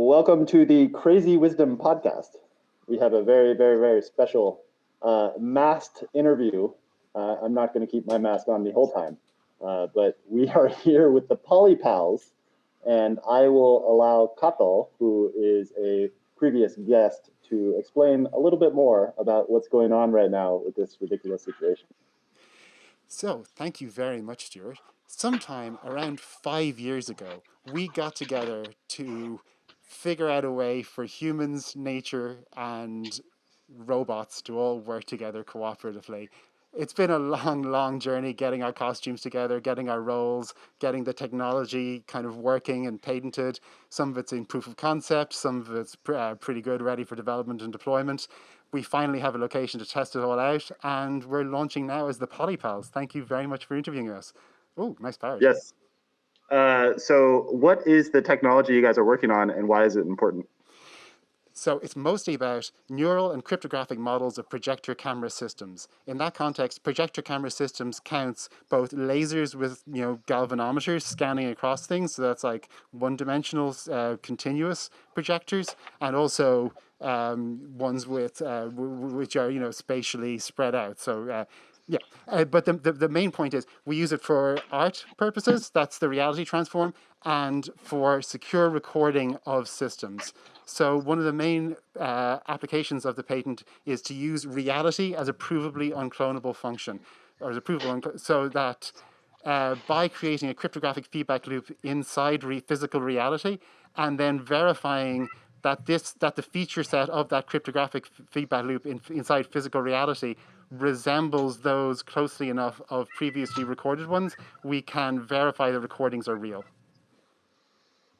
welcome to the Crazy Wisdom podcast. We have a very, very, very special masked interview. I'm not going to keep my mask on the whole time, but we are here with the PolyPals, and I will allow Kato, who is a previous guest, to explain a little bit more about what's going on right now with this ridiculous situation. So, thank you very much, Stuart. Sometime around 5 years ago, we got together to figure out a way for humans, nature, and robots to all work together cooperatively. It's been a long, long journey getting our costumes together, getting our roles, getting the technology kind of working and patented. Some of it's in proof of concept, some of it's pretty good, ready for development and deployment. We finally have a location to test it all out, and we're launching now as the PolyPals. Thank you very much for interviewing us. Oh, nice parrot. Yes. So what is the technology you guys are working on, and why is it important? So it's mostly about neural and cryptographic models of projector-camera systems. In that context, projector-camera systems counts both lasers with galvanometers scanning across things, so that's like one-dimensional continuous projectors, and also ones with which are spatially spread out. So but the main point is we use it for art purposes. That's the reality transform, and for secure recording of systems. So one of the main applications of the patent is to use reality as a provably unclonable function, or as a provable so that by creating a cryptographic feedback loop inside physical reality, and then verifying that the feature set of that cryptographic feedback loop inside physical reality resembles those closely enough of previously recorded ones, we can verify the recordings are real.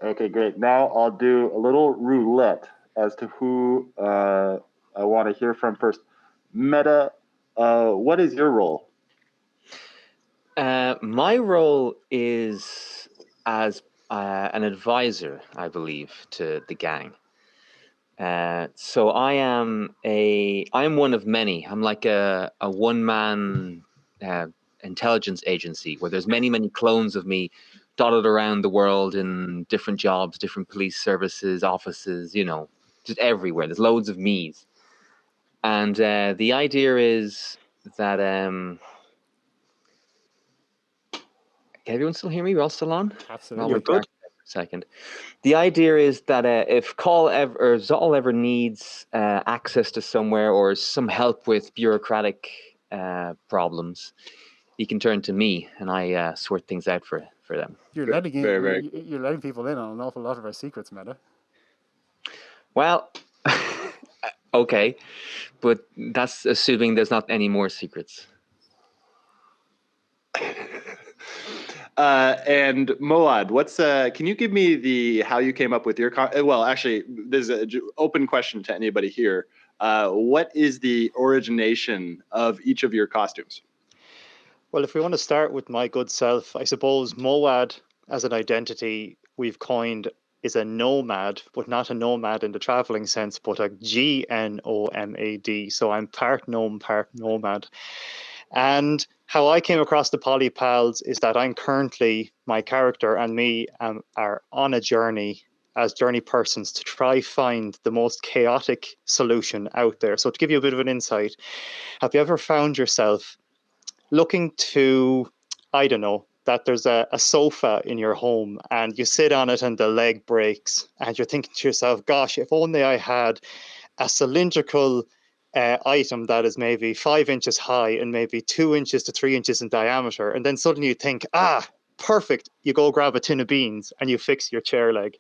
Okay, great. Now I'll do a little roulette as to who I want to hear from first. Meta, what is your role? My role is as an advisor, I believe, to the gang. So I'm one of many. I'm like a one-man intelligence agency where there's many, many clones of me dotted around the world in different jobs, different police services, offices, just everywhere. There's loads of me's. And the idea is that... can everyone still hear me? We're all still on? Absolutely. You're good. Second. The idea is that if Zoll ever needs access to somewhere or some help with bureaucratic problems, he can turn to me, and I sort things out for them. You're letting people in on an awful lot of our secrets, Meta. Well, okay, but that's assuming there's not any more secrets. And Moad, can you give me how you came up with your, well, actually, there's an open question to anybody here. What is the origination of each of your costumes? Well, if we want to start with my good self, I suppose Moad as an identity we've coined is a nomad, but not a nomad in the traveling sense, but a GNOMAD. So I'm part gnome, part nomad. And how I came across the PolyPals is that I'm currently, my character and me are on a journey as journey persons to try find the most chaotic solution out there. So to give you a bit of an insight, have you ever found yourself looking to, I don't know, that there's a sofa in your home and you sit on it and the leg breaks and you're thinking to yourself, gosh, if only I had a cylindrical item that is maybe 5 inches high and maybe 2 inches to 3 inches in diameter. And then suddenly you think, perfect. You go grab a tin of beans and you fix your chair leg.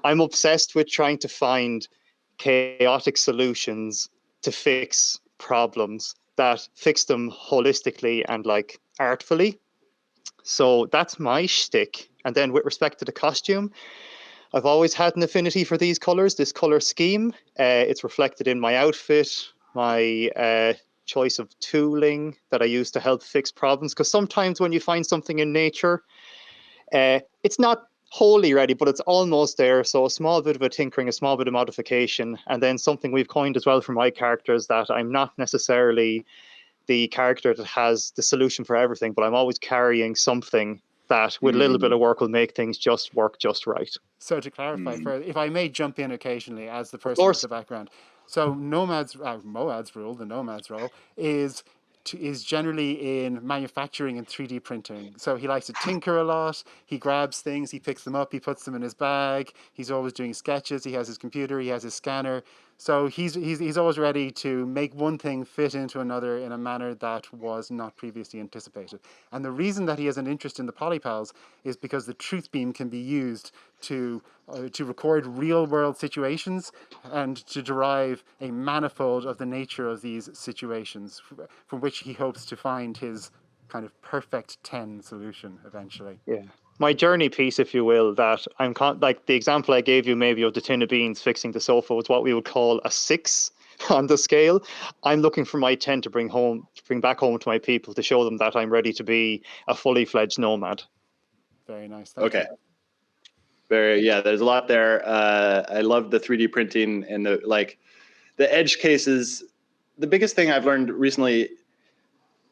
I'm obsessed with trying to find chaotic solutions to fix problems that fix them holistically and like artfully. So that's my shtick. And then with respect to the costume, I've always had an affinity for these colors, this color scheme. It's reflected in my outfit, my choice of tooling that I use to help fix problems. Because sometimes when you find something in nature, it's not wholly ready, but it's almost there. So a small bit of a tinkering, a small bit of modification, and then something we've coined as well for my characters that I'm not necessarily the character that has the solution for everything, but I'm always carrying something that with a little bit of work will make things just work just right. So to clarify further, if I may jump in occasionally as the person course. with the background. So Moad's rule, the Nomad's role, is generally in manufacturing and 3D printing. So he likes to tinker a lot. He grabs things, he picks them up, he puts them in his bag. He's always doing sketches. He has his computer, he has his scanner. So he's always ready to make one thing fit into another in a manner that was not previously anticipated. And the reason that he has an interest in the PolyPals is because the truth beam can be used to record real world situations and to derive a manifold of the nature of these situations, from which he hopes to find his kind of perfect 10 solution eventually. Yeah. My journey piece, if you will, that I'm like the example I gave you maybe of the tin of beans fixing the sofa was what we would call a 6 on the scale. I'm looking for my 10 to bring back home to my people to show them that I'm ready to be a fully fledged nomad. Very nice. Thank you. There's a lot there. I love the 3D printing and the edge cases. The biggest thing I've learned recently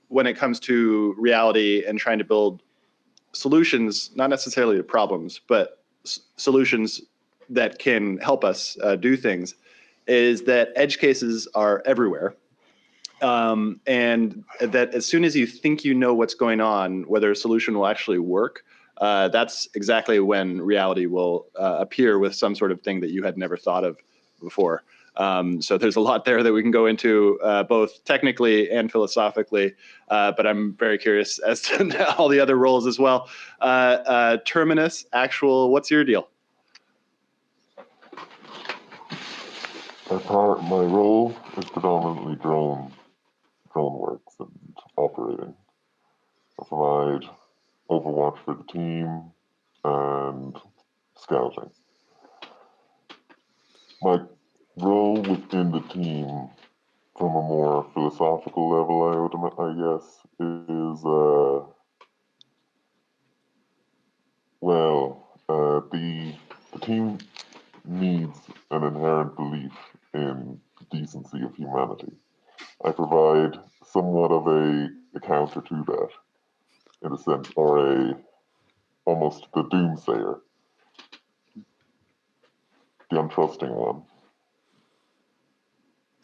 when it comes to reality and trying to build solutions, not necessarily to problems, but solutions that can help us do things, is that edge cases are everywhere. And that as soon as you think you know what's going on, whether a solution will actually work, that's exactly when reality will appear with some sort of thing that you had never thought of before. So there's a lot there that we can go into both technically and philosophically, but I'm very curious as to all the other roles as well. Terminus Actual, what's your deal? My role is predominantly drone works and operating. I provide Overwatch for the team and scouting. My role within the team, from a more philosophical level, I guess, is the team needs an inherent belief in the decency of humanity. I provide somewhat of a counter to that, in a sense, or almost the doomsayer, the untrusting one.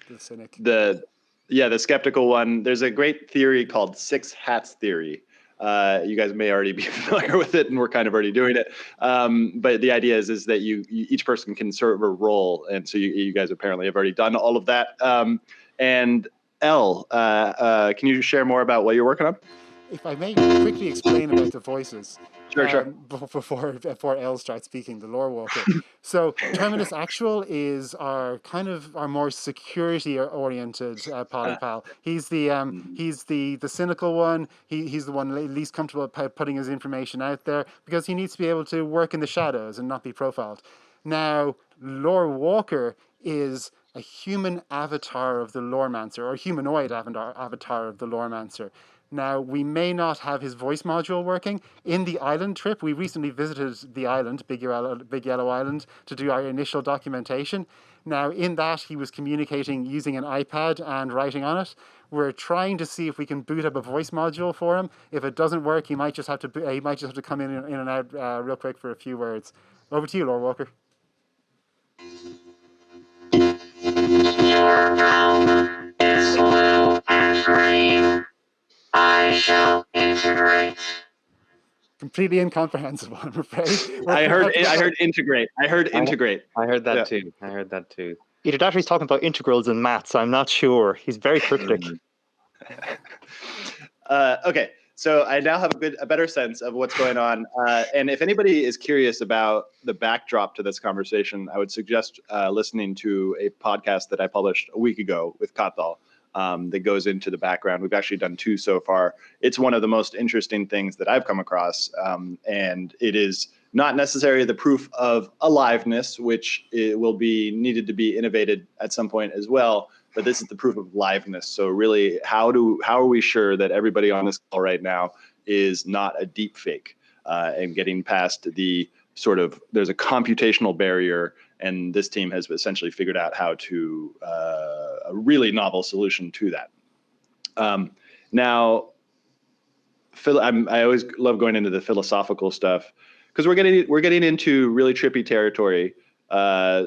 The cynic. The skeptical one. There's a great theory called 6 hats theory. You guys may already be familiar with it, and we're kind of already doing it. But the idea is that each person can serve a role, and so you guys apparently have already done all of that. And Elle, can you share more about what you're working on? If I may quickly explain about the voices. Sure. Before Elle starts speaking, the Lorewalker. So Terminus Actual is our more security-oriented PolyPal. He's the cynical one. He's the one least comfortable putting his information out there because he needs to be able to work in the shadows and not be profiled. Now, Lorewalker is a human avatar of the Loremancer, or humanoid avatar of the Loremancer. Now, we may not have his voice module working. In the island trip, we recently visited the island, Big Yellow Island, to do our initial documentation. Now, in that, he was communicating using an iPad and writing on it. We're trying to see if we can boot up a voice module for him. If it doesn't work, he might just have to come in and out real quick for a few words. Over to you, Lorewalker. Your realm is blue and green. I shall integrate. Completely incomprehensible, I'm afraid. I heard integrate. I heard integrate. I heard that too. I heard that too. Either that or he's talking about integrals and maths. I'm not sure. He's very cryptic. Okay, so I now have a better sense of what's going on. And if anybody is curious about the backdrop to this conversation, I would suggest listening to a podcast that I published a week ago with Kathal that goes into the background. We've actually done 2 so far. It's one of the most interesting things that I've come across. And it is not necessarily the proof of aliveness, which it will be needed to be innovated at some point as well. But this is the proof of liveness. So really, how are we sure that everybody on this call right now is not a deep fake and getting past the sort of, there's a computational barrier, and this team has essentially figured out how to a really novel solution to that. Now, I always love going into the philosophical stuff because we're getting into really trippy territory.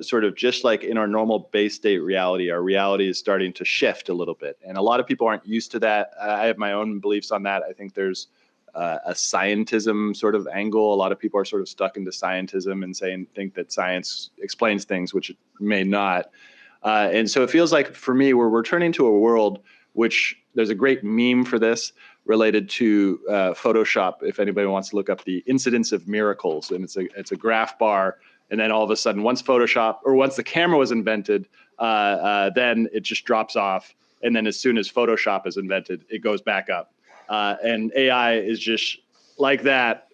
Sort of just like in our normal base state reality, our reality is starting to shift a little bit, and a lot of people aren't used to that. I have my own beliefs on that. I think there's a scientism sort of angle. A lot of people are sort of stuck into scientism and think that science explains things, which it may not. And so it feels like for me, we're returning to a world which there's a great meme for this related to Photoshop. If anybody wants to look up the incidence of miracles, and it's a graph bar. And then all of a sudden, once the camera was invented, then it just drops off. And then as soon as Photoshop is invented, it goes back up. And AI is just like that.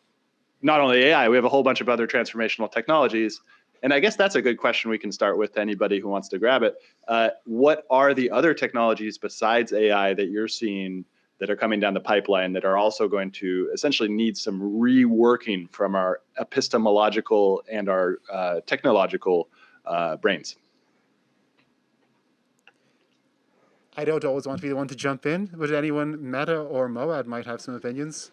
Not only AI, we have a whole bunch of other transformational technologies. And I guess that's a good question we can start with to anybody who wants to grab it. What are the other technologies besides AI that you're seeing that are coming down the pipeline that are also going to essentially need some reworking from our epistemological and our technological brains? I don't always want to be the one to jump in, but anyone, Meta or Moad, might have some opinions.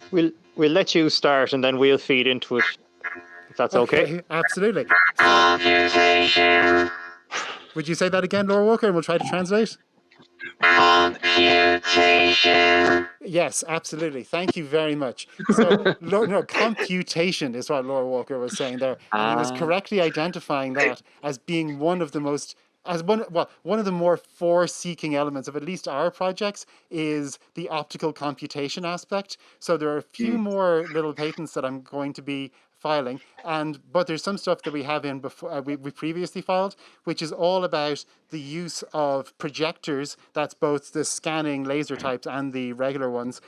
We'll let you start, and then we'll feed into it, if that's okay. Absolutely. Computation. Would you say that again, Lorewalker, and we'll try to translate? Computation. Yes, absolutely. Thank you very much. So, computation is what Lorewalker was saying there, and he was correctly identifying that as being one of the most, one of the more forward-seeking elements of at least our projects is the optical computation aspect. So there are a few more little patents that I'm going to be filing, but there's some stuff that we have in before we previously filed, which is all about the use of projectors. That's both the scanning laser types and the regular ones,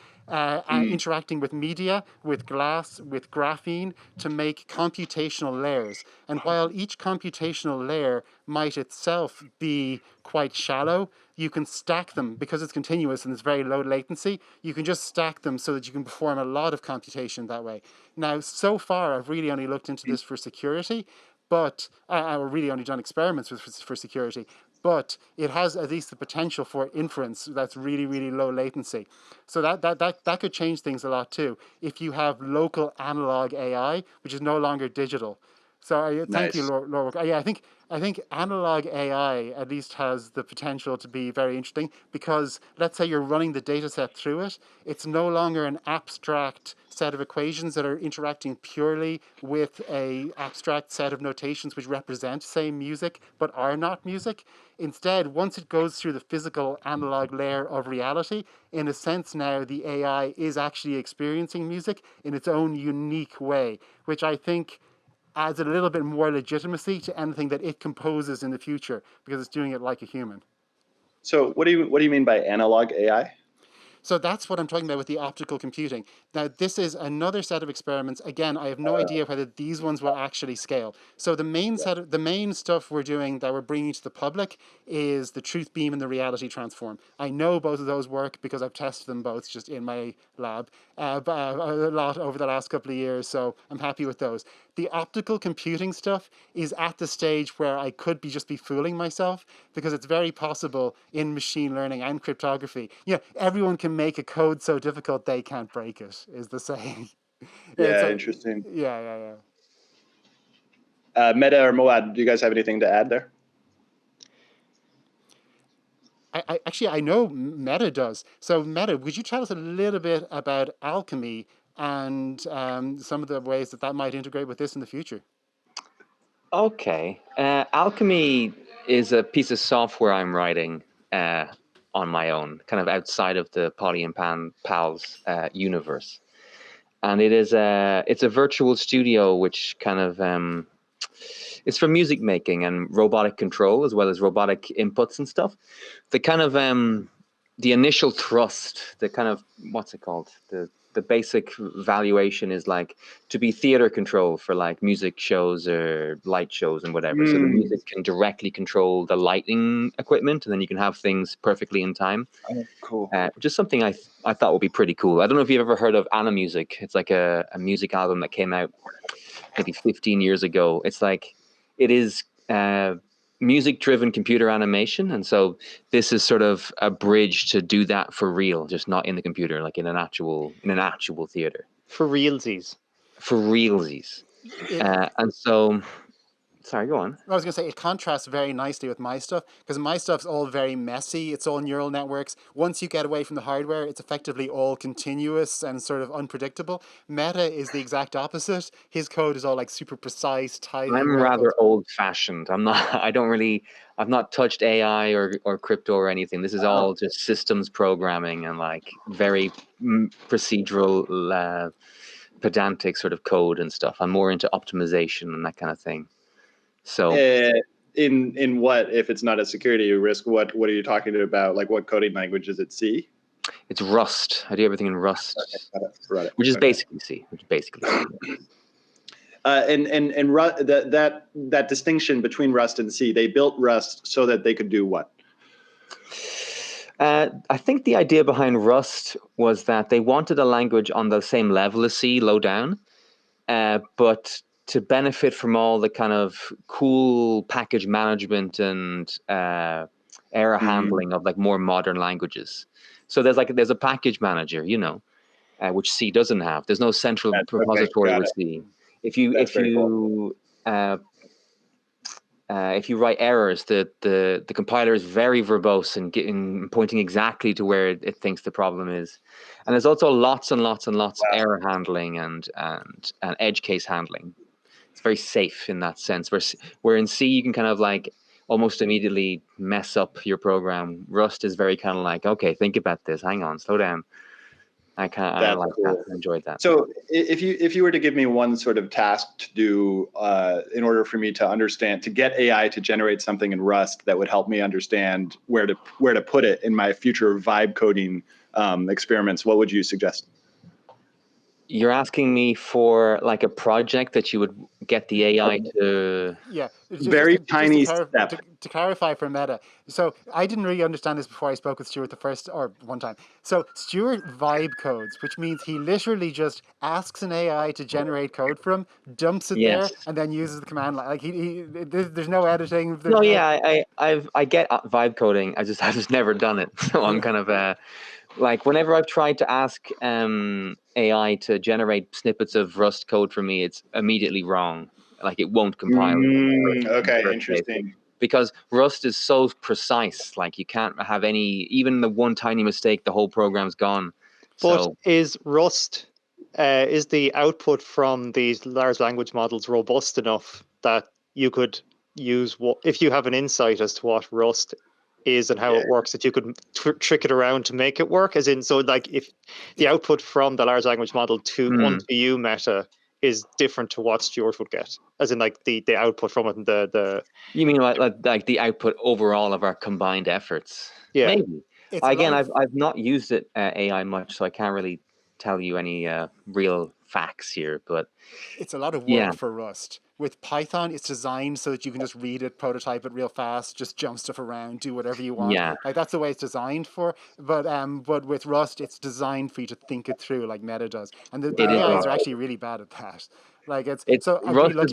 interacting with media, with glass, with graphene to make computational layers. And while each computational layer might itself be quite shallow, you can stack them because it's continuous and it's very low latency. You can just stack them so that you can perform a lot of computation that way. Now, so far, I've really only looked into this for security, but I've really only done experiments for security. But it has at least the potential for inference that's really, really low latency. So that could change things a lot too. If you have local analog AI, which is no longer digital. So thank you, Lorewalker. Yeah, I think analog AI at least has the potential to be very interesting because let's say you're running the data set through it. It's no longer an abstract set of equations that are interacting purely with a abstract set of notations which represent, say, music, but are not music. Instead, once it goes through the physical analog layer of reality, in a sense now the AI is actually experiencing music in its own unique way, which I think adds a little bit more legitimacy to anything that it composes in the future because it's doing it like a human. So what do you mean by analog AI? So that's what I'm talking about with the optical computing. Now, this is another set of experiments. Again, I have no idea whether these ones will actually scale. So the main stuff we're doing that we're bringing to the public is the truth beam and the reality transform. I know both of those work because I've tested them both just in my lab a lot over the last couple of years. So I'm happy with those. The optical computing stuff is at the stage where I could just be fooling myself because it's very possible in machine learning and cryptography. Everyone can make a code so difficult they can't break it, is the saying. Interesting. Yeah. Meta or Moad, do you guys have anything to add there? I know Meta does. So Meta, would you tell us a little bit about Alchemy and some of the ways that might integrate with this in the future? Okay. Alchemy is a piece of software I'm writing on my own, kind of outside of the PolyPals universe. And it's a virtual studio which kind of it's for music making and robotic control as well as robotic inputs and stuff. The kind of the initial thrust, the kind of what's it called? The basic valuation is like to be theater control for like music shows or light shows and whatever. So the music can directly control the lighting equipment, and then you can have things perfectly in time. Oh, cool. Which is something I thought would be pretty cool. I don't know if you've ever heard of Music. It's like a music album that came out maybe 15 years ago. It's like it is music-driven computer animation, and so this is sort of a bridge to do that for real, just not in the computer, like in an actual theater For realsies. for realsies. It, And so, sorry, go on. I was going to say it contrasts very nicely with my stuff because my stuff's all very messy. It's all neural networks. Once you get away from the hardware, it's effectively all continuous and sort of unpredictable. Meta is the exact opposite. His code is all like super precise, tidy. I'm rather old-fashioned. I'm not. I've not touched AI or crypto or anything. This is all just systems programming and like very procedural, pedantic sort of code and stuff. I'm more into optimization and that kind of thing. So in what, if it's not a security risk, what are you talking about? Like what coding language is it? C? it's Rust. I do everything in Rust, Got it. which is Okay. basically C. That distinction between Rust and C, they built Rust so that they could do what? I think the idea behind Rust was that they wanted a language on the same level as C, low down, but to benefit from all the kind of cool package management and error handling of like more modern languages. So there's a package manager, which C doesn't have. There's no central repository with C. If you write errors, the compiler is very verbose in pointing exactly to where it thinks the problem is. And there's also lots and lots and lots of error handling and edge case handling. It's very safe in that sense. Where in C you can kind of like almost immediately mess up your program. Rust is very kind of like, okay, think about this. Hang on, slow down. I like cool. that. I enjoyed that. So if you were to give me one sort of task to do in order for me to get AI to generate something in Rust that would help me understand where to put it in my future vibe coding experiments, what would you suggest? You're asking me for like a project that you would get the AI to... Yeah. Tiny step. To clarify for Meta, so I didn't really understand this before I spoke with Stuart one time. So Stuart vibe codes, which means he literally just asks an AI to generate code for him, dumps it there, and then uses the command line. Like there's no editing. I get vibe coding. I've just never done it. So I'm kind of like whenever I've tried to ask AI to generate snippets of Rust code for me, it's immediately wrong. Like it won't compile. Okay, interesting. Because Rust is so precise, like you can't have even the one tiny mistake, the whole program's gone. But is Rust, is the output from these large language models robust enough that you could use if you have an insight as to what Rust is and how it works, that you could trick it around to make it work? As in, so like if the output from the large language model onto you, Meta, is different to what Stuart would get, as in like the output from it and the You mean like the output overall of our combined efforts? Yeah. Maybe. Again, I've not used it AI much, so I can't really tell you any real facts here, but it's a lot of work for Rust. With Python, it's designed so that you can just read it, prototype it real fast, just jump stuff around, do whatever you want. Yeah. Like that's the way it's designed for. But with Rust, it's designed for you to think it through, like Meta does. And the AIs are actually really bad at that. Like Rust is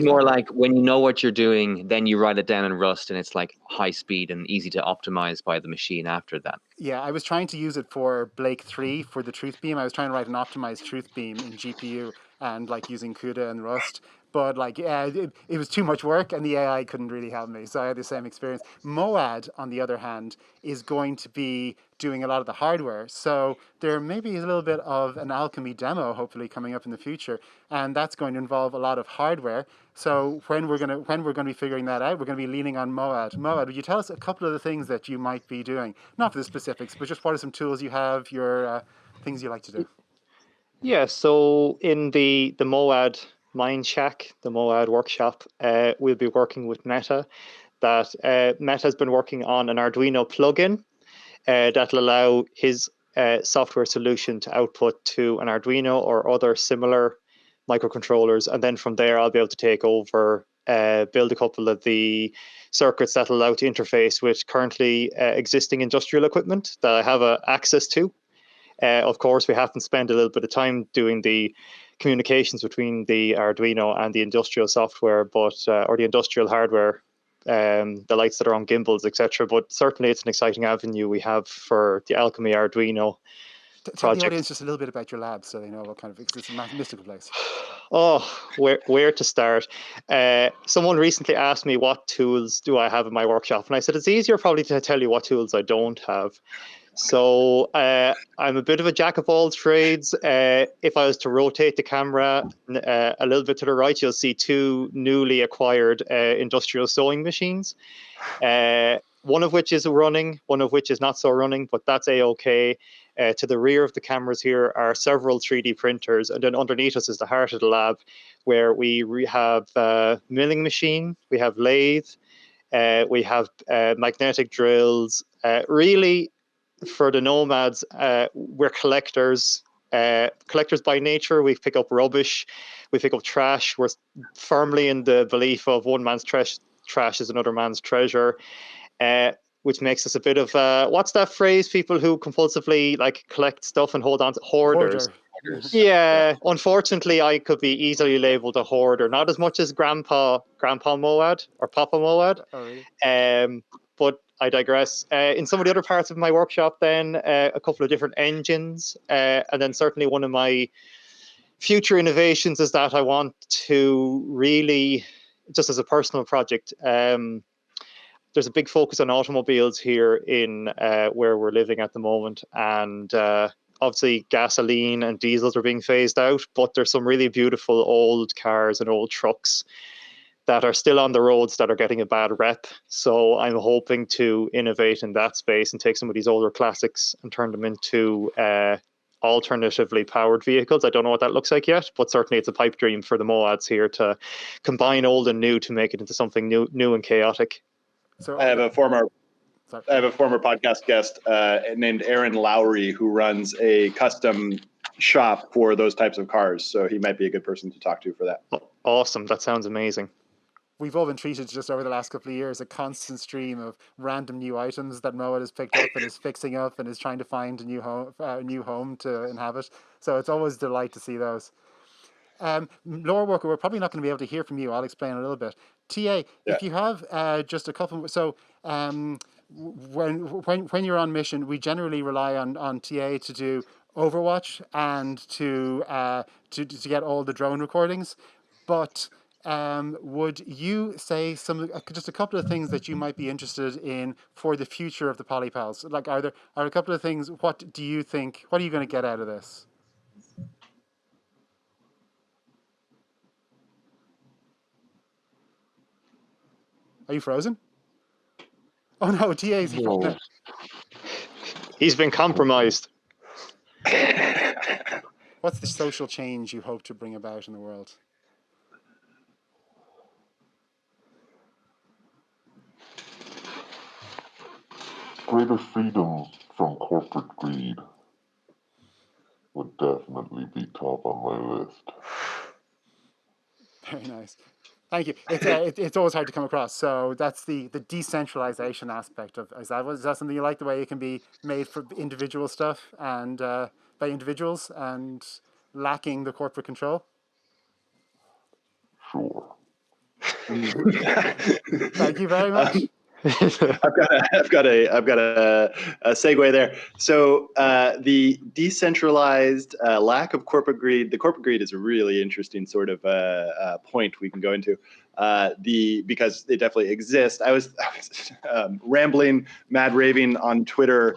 more like when you know what you're doing, then you write it down in Rust, and it's like high speed and easy to optimize by the machine after that. Yeah, I was trying to use it for Blake 3 for the truth beam. I was trying to write an optimized truth beam in GPU and like using CUDA and Rust. But like, it was too much work and the AI couldn't really help me. So I had the same experience. Moad, on the other hand, is going to be doing a lot of the hardware. So there maybe is a little bit of an Alchemy demo, hopefully coming up in the future. And that's going to involve a lot of hardware. So when we're going to be figuring that out, we're going to be leaning on Moad. Moad, would you tell us a couple of the things that you might be doing? Not for the specifics, but just what are some tools you have, your things you like to do? Yeah, so in the Moad Mind Shack, the Moad workshop, we'll be working with Meta. Meta has been working on an Arduino plugin that'll allow his software solution to output to an Arduino or other similar microcontrollers. And then from there, I'll be able to take over, build a couple of the circuits that allow to interface with currently existing industrial equipment that I have access to. Of course, we have to spend a little bit of time doing the communications between the Arduino and the industrial software, or the industrial hardware the lights that are on gimbals, etc. But certainly it's an exciting avenue we have for the Alchemy Arduino Tell the project. audience just a little bit about your lab so they know what kind of, because it's a mystical place. Oh, where to start? Someone recently asked me what tools do I have in my workshop, and I said it's easier probably to tell you what tools I don't have. So I'm a bit of a jack of all trades. If I was to rotate the camera a little bit to the right, you'll see two newly acquired industrial sewing machines. One of which is running, one of which is not so running, but that's a-okay. To the rear of the cameras here are several 3D printers, and then underneath us is the heart of the lab, where we have milling machine, we have lathe, we have magnetic drills. Really, for the nomads, we're collectors. Collectors by nature. We pick up rubbish, we pick up trash. We're firmly in the belief of one man's trash is another man's treasure. Which makes us a bit of what's that phrase? People who compulsively like collect stuff and hold on to hoarders. Hoarder. Yeah, unfortunately, I could be easily labelled a hoarder. Not as much as Grandpa Moad or Papa Moad. Oh, really? But I digress. In some of the other parts of my workshop, then a couple of different engines, and then certainly one of my future innovations is that I want to really, just as a personal project. There's a big focus on automobiles here in where we're living at the moment, and obviously gasoline and diesels are being phased out, but there's some really beautiful old cars and old trucks that are still on the roads that are getting a bad rep. So I'm hoping to innovate in that space and take some of these older classics and turn them into alternatively powered vehicles. I don't know what that looks like yet, but certainly it's a pipe dream for the Moads here to combine old and new to make it into something new and chaotic. So I have a former podcast guest named Aaron Lowry who runs a custom shop for those types of cars. So he might be a good person to talk to for that. Awesome. That sounds amazing. We've all been treated just over the last couple of years, a constant stream of random new items that Moad has picked up and is fixing up and is trying to find a new home to inhabit. So it's always a delight to see those. Lorewalker, we're probably not going to be able to hear from you. I'll explain a little bit. TA, if you have just a couple, so when you're on mission, we generally rely on TA to do Overwatch and to get all the drone recordings. But would you say just a couple of things that you might be interested in for the future of the PolyPals? Like, are a couple of things? What do you think? What are you going to get out of this? Are you frozen? Oh no, TA's No. He's been compromised. What's the social change you hope to bring about in the world? Greater freedom from corporate greed would definitely be top on my list. Very nice. Thank you. It's always hard to come across. So that's the decentralization aspect of is that something you like, the way it can be made for individual stuff and by individuals and lacking the corporate control? Sure. Thank you very much. I've got a segue there. So the decentralized lack of corporate greed. The corporate greed is a really interesting sort of point we can go into. Because it definitely exists. I was rambling, mad raving on Twitter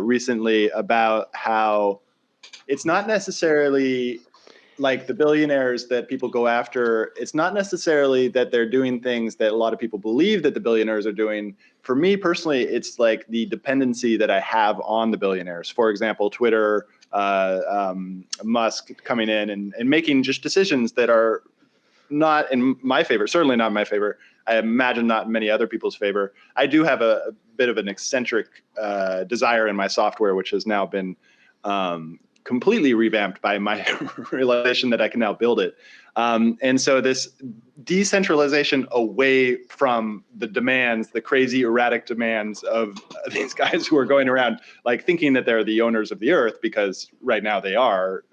recently about how it's not necessarily like the billionaires that people go after. It's not necessarily that they're doing things that a lot of people believe that the billionaires are doing. For me personally, it's like the dependency that I have on the billionaires. For example, Twitter, Musk coming in and making just decisions that are not in my favor, certainly not in my favor. I imagine not in many other people's favor. I do have a bit of an eccentric desire in my software, which has now been completely revamped by my realization that I can now build it. And so this decentralization away from the demands, the crazy erratic demands of these guys who are going around like thinking that they're the owners of the earth, because right now they are,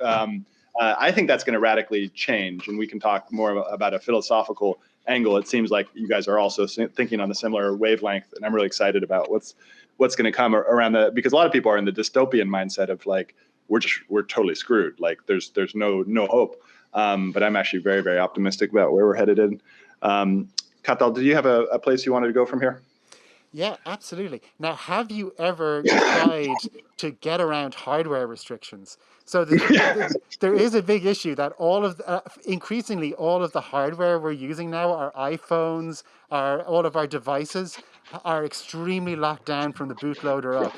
I think that's going to radically change. And we can talk more about a philosophical angle, it seems like you guys are also thinking on a similar wavelength, and I'm really excited about what's going to come around because a lot of people are in the dystopian mindset of like we're totally screwed, like there's no hope. But I'm actually very, very optimistic about where we're headed in. Katal, did you have a place you wanted to go from here? Yeah, absolutely. Now, have you ever tried to get around hardware restrictions? So there is a big issue that increasingly all of the hardware we're using now, our iPhones, all of our devices, are extremely locked down from the bootloader up.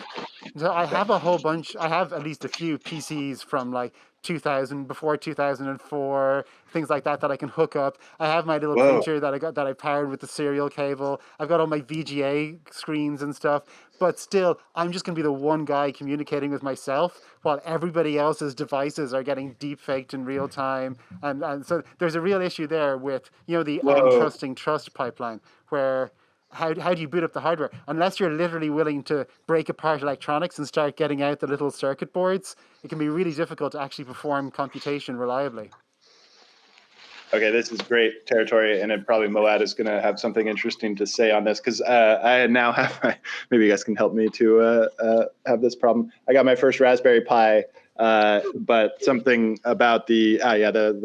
So I have I have at least a few PCs from like 2000, before 2004, things like that I can hook up. I have my little printer that I powered with the serial cable. I've got all my VGA screens and stuff. But still, I'm just going to be the one guy communicating with myself while everybody else's devices are getting deep faked in real time. And so there's a real issue there with, the untrusting trust pipeline, where how do you boot up the hardware? Unless you're literally willing to break apart electronics and start getting out the little circuit boards, it can be really difficult to actually perform computation reliably. Okay, this is great territory, and probably Moad is going to have something interesting to say on this, because I now have maybe you guys can help me to have this problem. I got my first Raspberry Pi, but something about the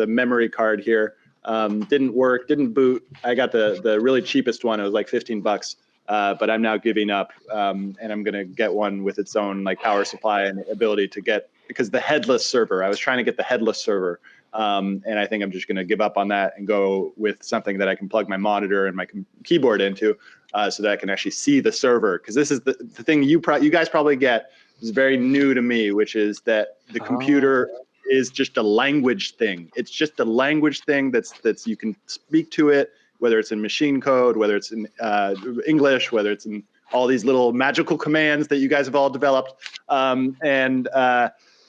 memory card here didn't work, didn't boot. I got the really cheapest one. It was like $15, but I'm now giving up, and I'm going to get one with its own like power supply and ability to get, because the headless server, I was trying to get the headless server. And I think I'm just going to give up on that and go with something that I can plug my monitor and my keyboard into, so that I can actually see the server. Because this is the thing you guys probably get is very new to me, which is that the computer is just a language thing. It's just a language thing that's you can speak to it, whether it's in machine code, whether it's in English, whether it's in all these little magical commands that you guys have all developed.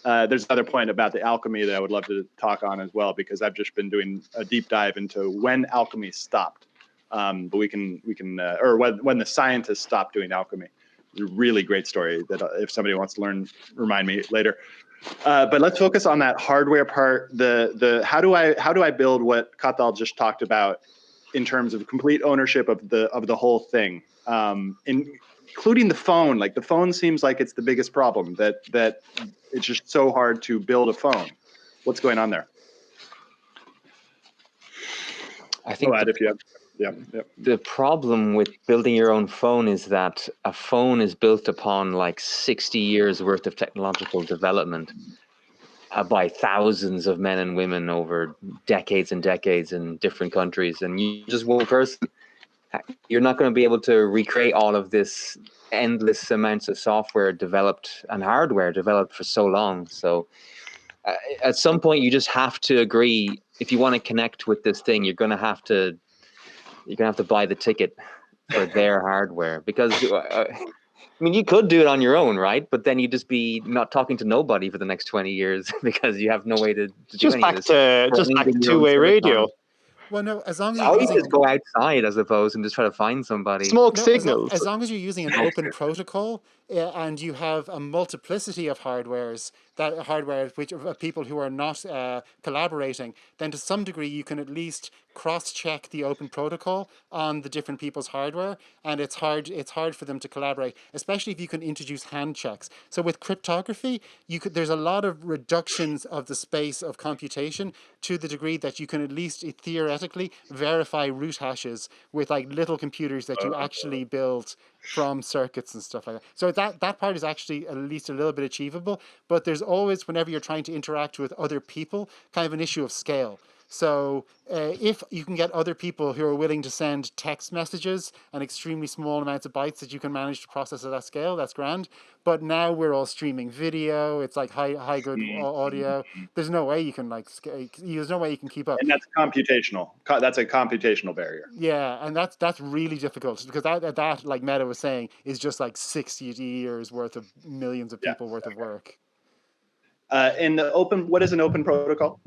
There's another point about the Alchemy that I would love to talk on as well, because I've just been doing a deep dive into when Alchemy stopped. But we can or when the scientists stopped doing Alchemy. It's a really great story that if somebody wants to learn, remind me later. But let's focus on that hardware part. How do I build what Katal just talked about in terms of complete ownership of the whole thing, including the phone. Like the phone seems like it's the biggest problem, that it's just so hard to build a phone. What's going on there? I think the problem with building your own phone is that a phone is built upon like 60 years worth of technological development by thousands of men and women over decades and decades in different countries, and you just one person. You're not going to be able to recreate all of this endless amounts of software developed and hardware developed for so long. So at some point you just have to agree, if you want to connect with this thing, you're going to have to buy the ticket for their hardware, because I mean, you could do it on your own, right? But then you'd just be not talking to nobody for the next 20 years because you have no way to do any of this. Just back to two-way radio. Well, no, as long as I you're would just go outside, I suppose, and just try to find somebody. Smoke signals. As long as you're using an open protocol, and you have a multiplicity of hardware which of people who are not collaborating, then to some degree you can at least cross-check the open protocol on the different people's hardware, and it's hard for them to collaborate, especially if you can introduce hand checks. So with cryptography, there's a lot of reductions of the space of computation to the degree that you can at least theoretically verify root hashes with like little computers that you actually build from circuits and stuff like that. So that part is actually at least a little bit achievable, but there's always, whenever you're trying to interact with other people, kind of an issue of scale. So if you can get other people who are willing to send text messages and extremely small amounts of bytes that you can manage to process at that scale, that's grand. But now we're all streaming video. It's like high good audio. There's no way you can there's no way you can keep up. And that's computational. That's a computational barrier. Yeah, and that's really difficult, because that like Meta was saying is just like 60 years worth of millions of people worth of work. What is an open protocol?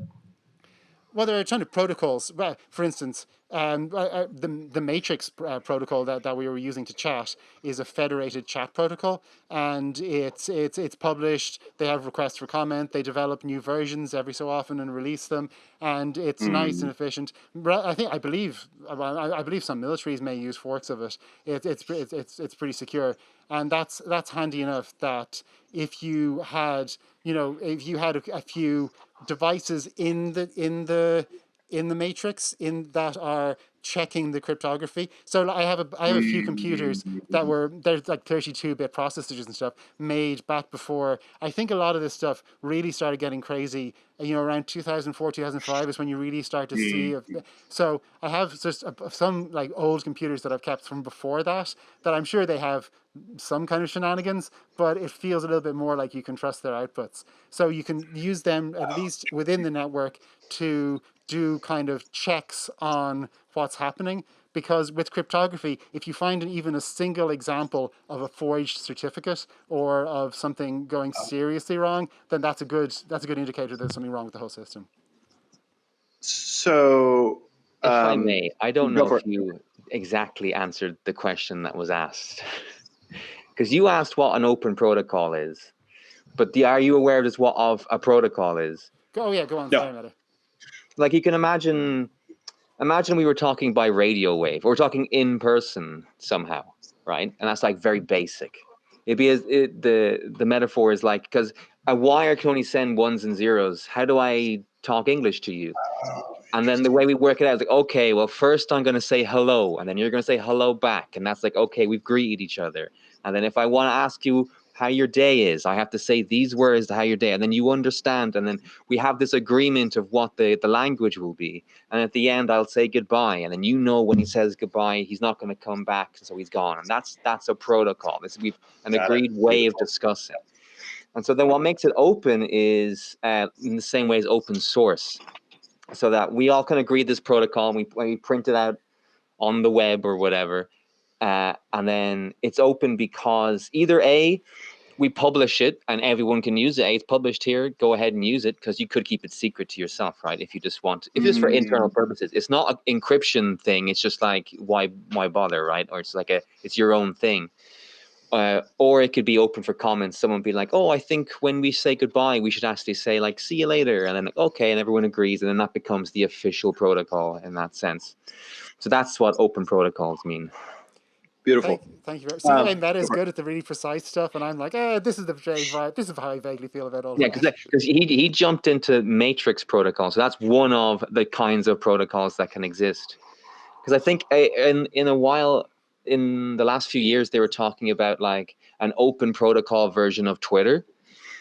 Well, there are a ton of protocols. For instance, The matrix protocol that we were using to chat is a federated chat protocol, and it's published. They have requests for comment. They develop new versions every so often and release them, and it's nice and efficient. I believe some militaries may use forks of it. It's pretty secure, and that's handy enough that if you had a few devices in the matrix that are checking the cryptography. So I have a few computers there's like 32-bit processors and stuff made back before. I think a lot of this stuff really started getting crazy. Around 2004, 2005 is when you really start to see. So I have just some like old computers that I've kept from before that I'm sure they have some kind of shenanigans, but it feels a little bit more like you can trust their outputs. So you can use them at least within the network to do kind of checks on what's happening. Because with cryptography, if you find even a single example of a forged certificate or of something going seriously wrong, then that's a good indicator that there's something wrong with the whole system. So, if I may, I don't know if it. you exactly answered the question that was asked, because you asked what an open protocol is, but are you aware of what a protocol is? Go on. No. Sorry, Meta. Like you can imagine we were talking by radio wave, or we're talking in person somehow, right? And that's like very basic. It'd be the metaphor is like, because a wire can only send ones and zeros. How do I talk English to you? And then the way we work it out is like, okay, well, first I'm going to say hello, and then you're going to say hello back. And that's like, okay, we've greeted each other. And then if I want to ask you how your day is, I have to say these words to how your day, and then you understand. And then we have this agreement of what the language will be. And at the end, I'll say goodbye. And then when he says goodbye, he's not going to come back, so he's gone. And that's a protocol. We've an agreed way of discussing. And so then what makes it open is in the same way as open source. So that we all can agree this protocol, and we print it out on the web or whatever, and then it's open because either A, we publish it and everyone can use it. It's published here, go ahead and use it, because you could keep it secret to yourself, right? If you just want, if it's for internal purposes, it's not an encryption thing. It's just like why bother, right? Or it's like it's your own thing. Or it could be open for comments. Someone be like, oh, I think when we say goodbye, we should actually say like, see you later. And then like, okay, and everyone agrees. And then that becomes the official protocol in that sense. So that's what open protocols mean. Beautiful. Thank you very much. See, Meta is good at the really precise stuff, and I'm like, this is how I vaguely feel about all of that. Because he jumped into matrix protocol. So that's one of the kinds of protocols that can exist. Because I think in a while, in the last few years, they were talking about like an open protocol version of Twitter,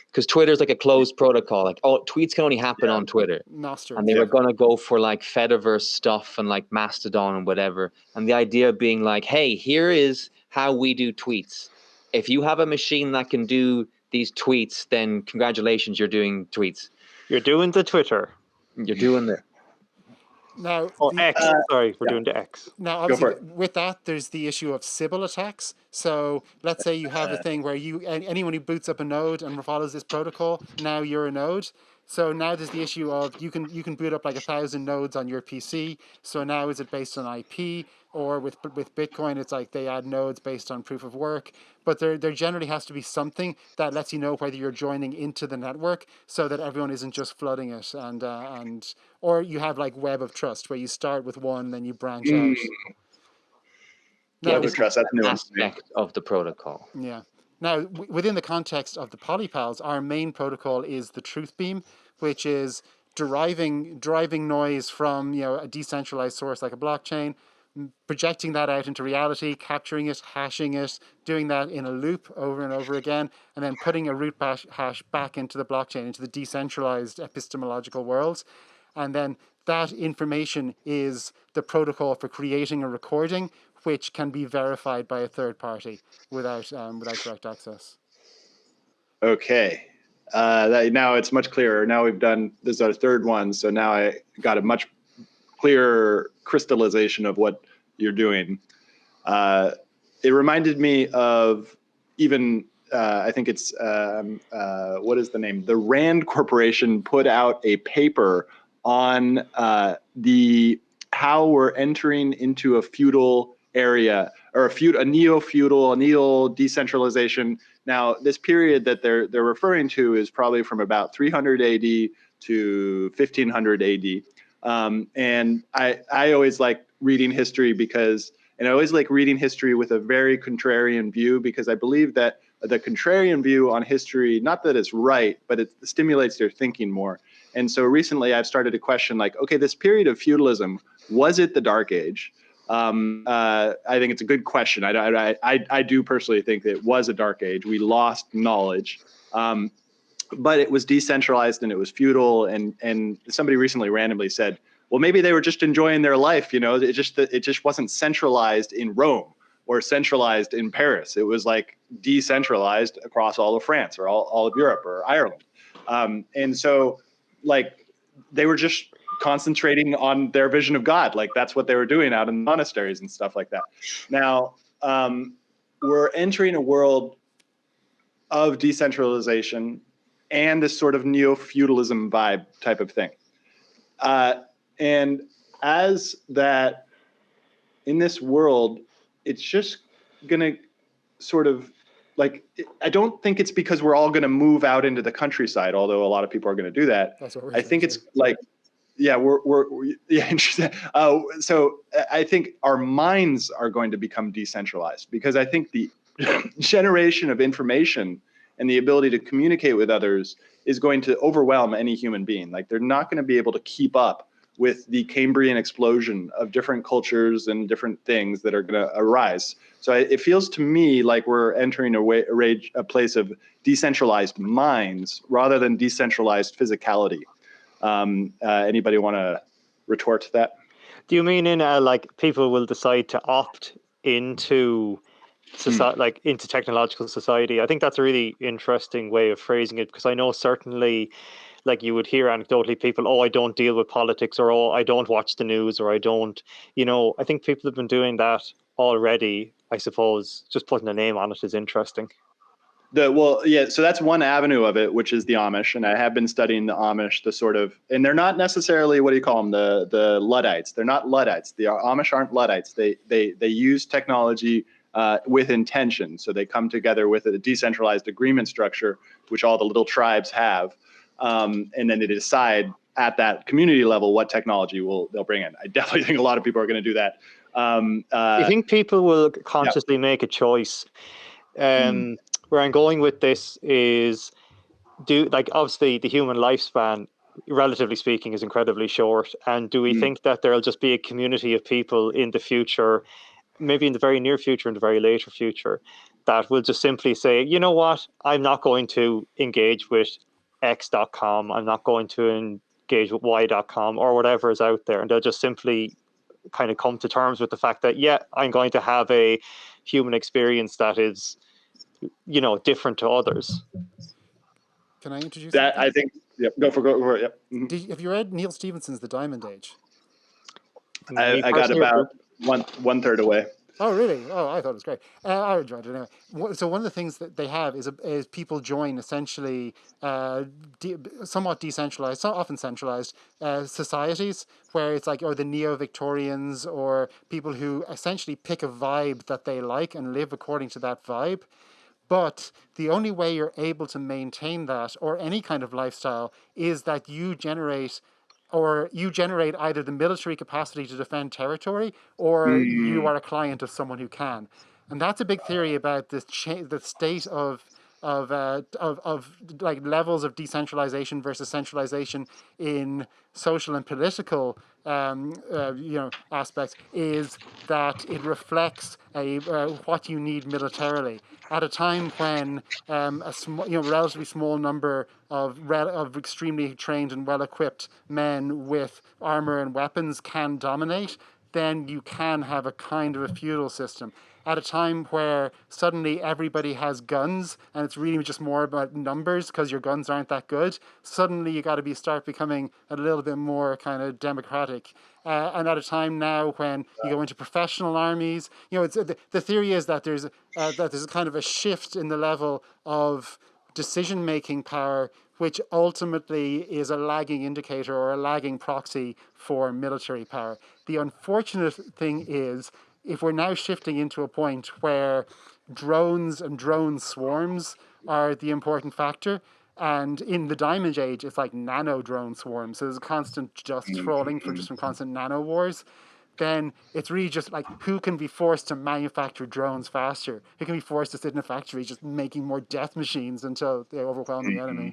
because Twitter is like a closed protocol. Like, tweets can only happen on Twitter. Nostr. And they were going to go for like Fediverse stuff and like Mastodon and whatever. And the idea being like, hey, here is how we do tweets. If you have a machine that can do these tweets, then congratulations, you're doing tweets. You're doing the Twitter. You're doing the Now, X. Sorry, we're doing the X. Now, obviously, with that, there's the issue of Sybil attacks. So let's say you have a thing where anyone who boots up a node and follows this protocol, now you're a node. So now there's the issue of you can boot up like 1,000 nodes on your PC. So now is it based on IP, or with Bitcoin, it's like they add nodes based on proof of work. But there generally has to be something that lets you know whether you're joining into the network, so that everyone isn't just flooding it, and or you have like web of trust where you start with one, then you branch out. Web of trust, that's new aspect of the protocol. Yeah. Now, within the context of the PolyPals, our main protocol is the truth beam, which is deriving noise from a decentralized source like a blockchain, projecting that out into reality, capturing it, hashing it, doing that in a loop over and over again, and then putting a root hash back into the blockchain, into the decentralized epistemological world. And then that information is the protocol for creating a recording, which can be verified by a third party without direct access. Okay. Now it's much clearer. Now this is our third one, so now I got a much clearer crystallization of what you're doing. It reminded me of even, I think it's, what is the name? The Rand Corporation put out a paper on the how we're entering into a feudal area, or a neo-feudal, a neo-decentralization. Now, this period that they're referring to is probably from about 300 AD to 1500 AD. And I always like reading history and I always like reading history with a very contrarian view, because I believe that the contrarian view on history, not that it's right, but it stimulates your thinking more. And so recently I've started to question, like, okay, this period of feudalism, was it the Dark Age? I think it's a good question. I do personally think that it was a Dark Age. We lost knowledge. But it was decentralized and it was feudal. And somebody recently randomly said, well, maybe they were just enjoying their life. It just wasn't centralized in Rome or centralized in Paris. It was like decentralized across all of France or all of Europe or Ireland. And so, like, they were just concentrating on their vision of God. Like, that's what they were doing out in monasteries and stuff like that. Now, we're entering a world of decentralization and this sort of neo-feudalism vibe type of thing. And as that, in this world, it's just going to sort of, like, I don't think it's because we're all going to move out into the countryside, although a lot of people are going to do that. That's what we're I think saying. it's like, yeah, yeah, interesting. So I think our minds are going to become decentralized, because I think the generation of information and the ability to communicate with others is going to overwhelm any human being. Like, they're not going to be able to keep up with the Cambrian explosion of different cultures and different things that are going to arise. So it feels to me like we're entering a place of decentralized minds rather than decentralized physicality. Anybody want to retort to that? Do you mean in like people will decide to opt into like into technological society? I think that's a really interesting way of phrasing it, because I know certainly, like, you would hear anecdotally people, oh, I don't deal with politics, or oh, I don't watch the news, or I don't, I think people have been doing that already. I suppose just putting a name on it is interesting. So that's one avenue of it, which is the Amish, and I have been studying the Amish, and they're not necessarily, what do you call them, the Luddites. They're not Luddites. The Amish aren't Luddites. They use technology with intention. So they come together with a decentralized agreement structure, which all the little tribes have, and then they decide at that community level what technology they'll bring in. I definitely think a lot of people are going to do that. I think people will consciously make a choice. Where I'm going with this is, obviously the human lifespan, relatively speaking, is incredibly short. And do we think that there'll just be a community of people in the future, maybe in the very near future, in the very later future, that will just simply say, you know what, I'm not going to engage with X.com, I'm not going to engage with Y.com or whatever is out there. And they'll just simply kind of come to terms with the fact that, yeah, I'm going to have a human experience that is, different to others. Can I introduce that? something? I think, yep, go for it. Yep. Mm-hmm. Have you read Neil Stephenson's The Diamond Age? I got about one third away. Oh, really? Oh, I thought it was great. I enjoyed it anyway. So one of the things that they have is people join essentially somewhat decentralized, so often centralized societies, where it's like, or the neo-Victorians, or people who essentially pick a vibe that they like and live according to that vibe. But the only way you're able to maintain that, or any kind of lifestyle, is that you generate either the military capacity to defend territory, or you are a client of someone who can. And that's a big theory about the state of like levels of decentralization versus centralization in social and political aspects, is that it reflects what you need militarily at a time when a relatively small number of extremely trained and well-equipped men with armor and weapons can dominate. Then you can have a kind of a feudal system. At a time where suddenly everybody has guns and it's really just more about numbers because your guns aren't that good, suddenly you got to start becoming a little bit more kind of democratic. And at a time now when you go into professional armies, it's the theory is that there's kind of a shift in the level of decision-making power which ultimately is a lagging indicator or a lagging proxy for military power. The unfortunate thing is, if we're now shifting into a point where drones and drone swarms are the important factor, and in the Diamond Age, it's like nano drone swarms. So there's a constant dust falling from constant nano wars. Then it's really just like who can be forced to manufacture drones faster? Who can be forced to sit in a factory just making more death machines until they overwhelm the enemy?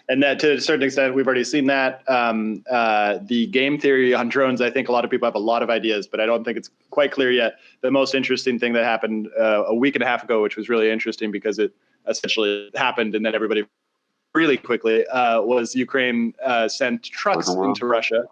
And that, to a certain extent, we've already seen that. The game theory on drones, I think a lot of people have a lot of ideas, but I don't think it's quite clear yet. The most interesting thing that happened a week and a half ago, which was really interesting because it essentially happened and then everybody really quickly, was Ukraine sent trucks into Russia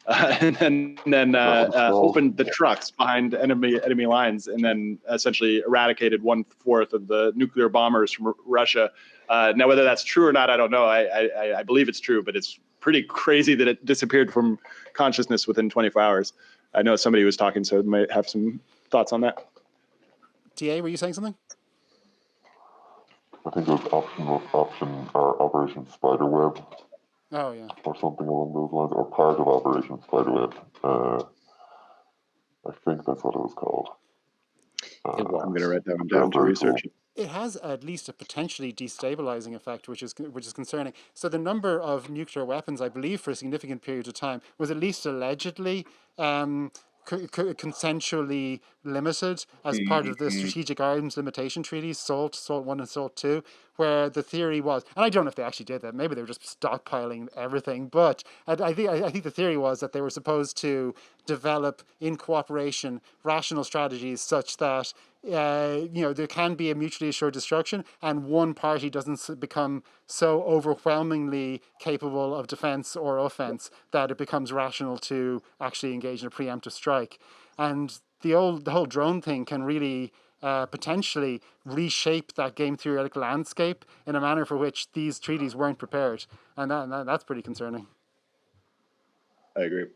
and then opened the trucks behind enemy lines and then essentially eradicated 1/4 of the nuclear bombers from Russia. Now, whether that's true or not, I don't know. I believe it's true, but it's pretty crazy that it disappeared from consciousness within 24 hours. I know somebody was talking, so I might have some thoughts on that. TA, were you saying something? I think it was option or Operation Spiderweb. Oh, yeah. Or something along those lines, or part of Operation Spiderweb. I think that's what it was called. It was. I'm going to write that one down to research it. It has at least a potentially destabilizing effect, which is concerning. So the number of nuclear weapons, I believe, for a significant period of time, was at least allegedly consensually limited as part of the Strategic Arms Limitation Treaties, SALT 1 and SALT 2, where the theory was, and I don't know if they actually did that, maybe they were just stockpiling everything, but I think the theory was that they were supposed to develop in cooperation rational strategies such that there can be a mutually assured destruction, and one party doesn't become so overwhelmingly capable of defense or offense that it becomes rational to actually engage in a preemptive strike. And the whole drone thing can really potentially reshape that game theoretic landscape in a manner for which these treaties weren't prepared, and that's pretty concerning. I agree.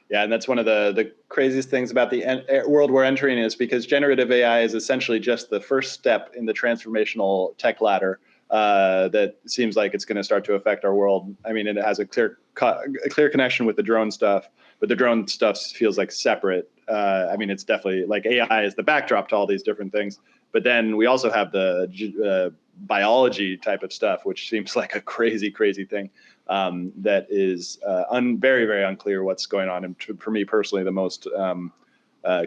Yeah, and that's one of the craziest things about the world we're entering is because generative AI is essentially just the first step in the transformational tech ladder that seems like it's going to start to affect our world. I mean, it has a clear connection with the drone stuff, but the drone stuff feels like separate. I mean, it's definitely like AI is the backdrop to all these different things. But then we also have the biology type of stuff, which seems like a crazy, crazy thing. That is very, very unclear what's going on. And for me personally, the most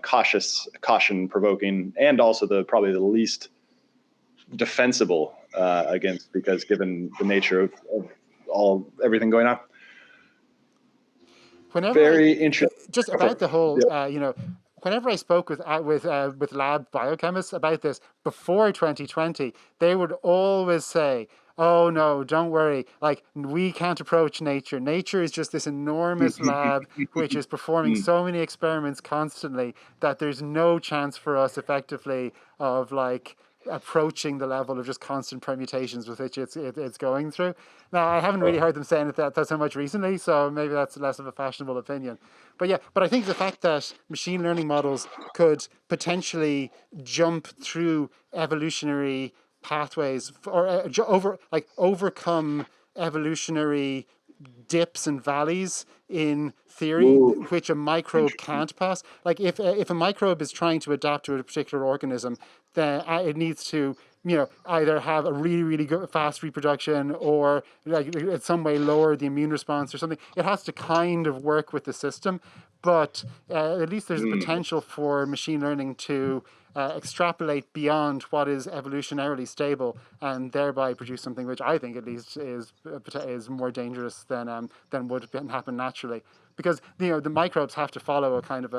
caution-provoking, and also probably the least defensible against, because given the nature of everything going on. Very interesting. Just about the whole, whenever I spoke with lab biochemists about this before 2020, they would always say, "Oh no, don't worry. Like, we can't approach nature. Nature is just this enormous lab which is performing so many experiments constantly that there's no chance for us effectively of like approaching the level of just constant permutations with which it's going through." Now, I haven't really heard them saying that so much recently, so maybe that's less of a fashionable opinion. But I think the fact that machine learning models could potentially jump through evolutionary pathways or overcome evolutionary dips and valleys in theory, which a microbe can't pass. Like if a microbe is trying to adapt to a particular organism, then it needs to either have a really, really good, fast reproduction or like in some way lower the immune response or something. It has to kind of work with the system, but at least there's a potential for machine learning to extrapolate beyond what is evolutionarily stable and thereby produce something which I think at least is more dangerous than would happen naturally. Because the microbes have to follow a kind of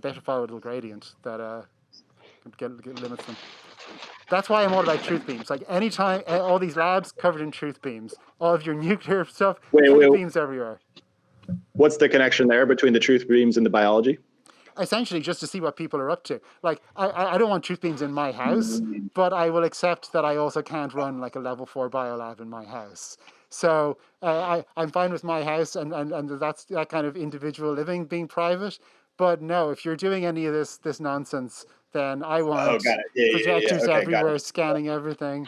they have to follow a little gradient that limits them. That's why I'm all about truth beams. Like anytime, all these labs covered in truth beams, all of your nuclear stuff, truth beams everywhere. What's the connection there between the truth beams and the biology? Essentially, just to see what people are up to. Like, I don't want truth beams in my house, but I will accept that I also can't run like a level 4 biolab in my house. So I'm fine with my house and that's that kind of individual living being private. But no, if you're doing any of this nonsense, then I want projectors everywhere scanning everything.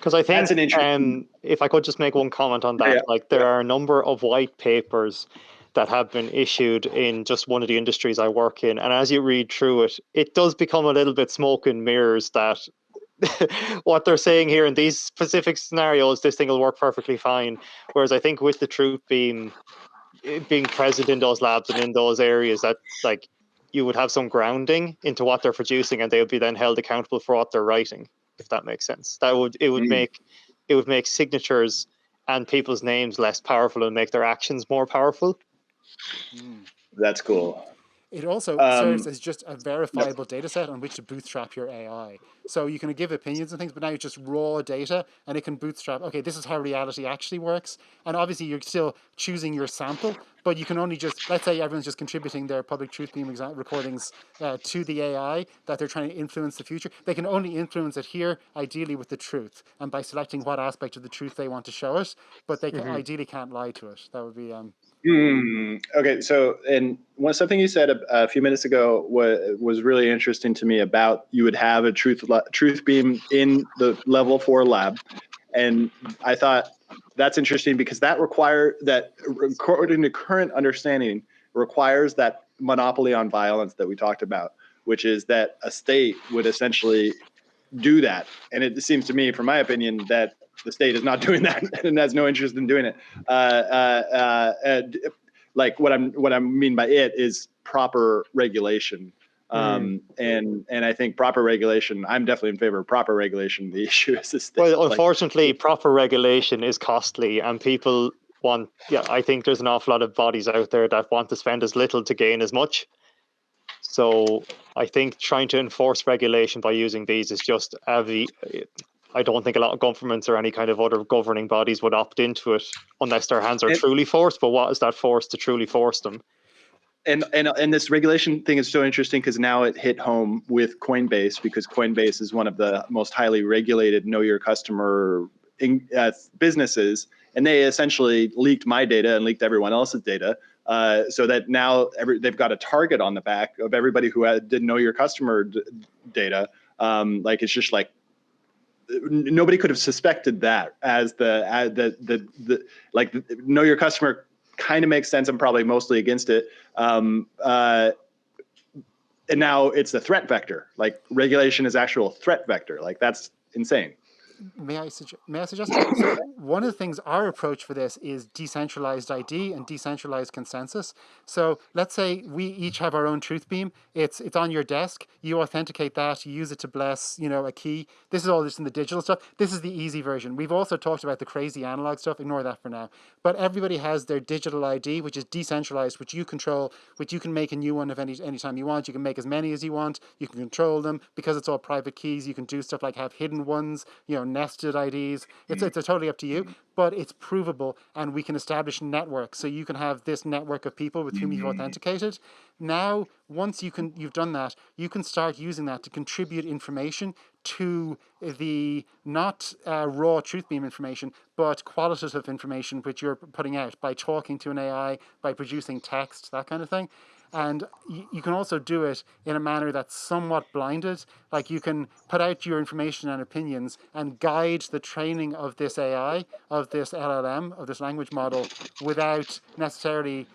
Because I think, That's an interesting. if I could just make one comment on that, Yeah, like there are a number of white papers that have been issued in just one of the industries I work in, and as you read through it, it does become a little bit smoke and mirrors that what they're saying here in these specific scenarios, this thing will work perfectly fine. Whereas I think with the truth beam being present in those labs and in those areas, that like you would have some grounding into what they're producing, and they would be then held accountable for what they're writing, if that makes sense. That would it would make signatures and people's names less powerful and make their actions more powerful. That's cool. It also serves as just a verifiable data set on which to bootstrap your AI. So you can give opinions and things, but now it's just raw data, and it can bootstrap, okay, this is how reality actually works. And obviously you're still choosing your sample, but you can only just, let's say everyone's just contributing their public truth beam recordings to the AI that they're trying to influence the future. They can only influence it here, ideally with the truth, and by selecting what aspect of the truth they want to show it, but they can, ideally can't lie to it. That would be... Okay, so and something you said a few minutes ago was really interesting to me about you would have a truth beam in the level 4 lab, and I thought that's interesting because that according to current understanding requires that monopoly on violence that we talked about, which is that a state would essentially do that, and it seems to me, from my opinion, that the state is not doing that and has no interest in doing it. Like what I mean by it is proper regulation. And I think proper regulation, I'm definitely in favor of proper regulation. The issue is this. Well, unfortunately, proper regulation is costly, and people want, I think there's an awful lot of bodies out there that want to spend as little to gain as much. So I think trying to enforce regulation by using these is just I don't think a lot of governments or any kind of other governing bodies would opt into it unless their hands are truly forced. But what is that force to truly force them? And this regulation thing is so interesting because now it hit home with Coinbase, because Coinbase is one of the most highly regulated know your customer businesses, and they essentially leaked my data and leaked everyone else's data, so that now they've got a target on the back of everybody who didn't know your customer data. Like it's just like nobody could have suspected that as the know your customer kind of makes sense. I'm probably mostly against it. And now it's a threat vector. Like regulation is actual threat vector. Like that's insane. May I suggest? So one of the things, our approach for this is decentralized ID and decentralized consensus. So let's say we each have our own truth beam. It's on your desk. You authenticate that. You use it to bless, a key. This is all just in the digital stuff. This is the easy version. We've also talked about the crazy analog stuff. Ignore that for now. But everybody has their digital ID, which is decentralized, which you control, which you can make a new one of any time you want. You can make as many as you want. You can control them because it's all private keys. You can do stuff like have hidden ones, nested IDs. It's totally up to you, but it's provable, and we can establish networks. So you can have this network of people with whom you've authenticated. Now, once you've done that, you can start using that to contribute information to the not raw truth beam information, but qualitative information which you're putting out by talking to an AI, by producing text, that kind of thing. And you can also do it in a manner that's somewhat blinded. Like you can put out your information and opinions and guide the training of this AI, of this LLM, of this language model, without necessarily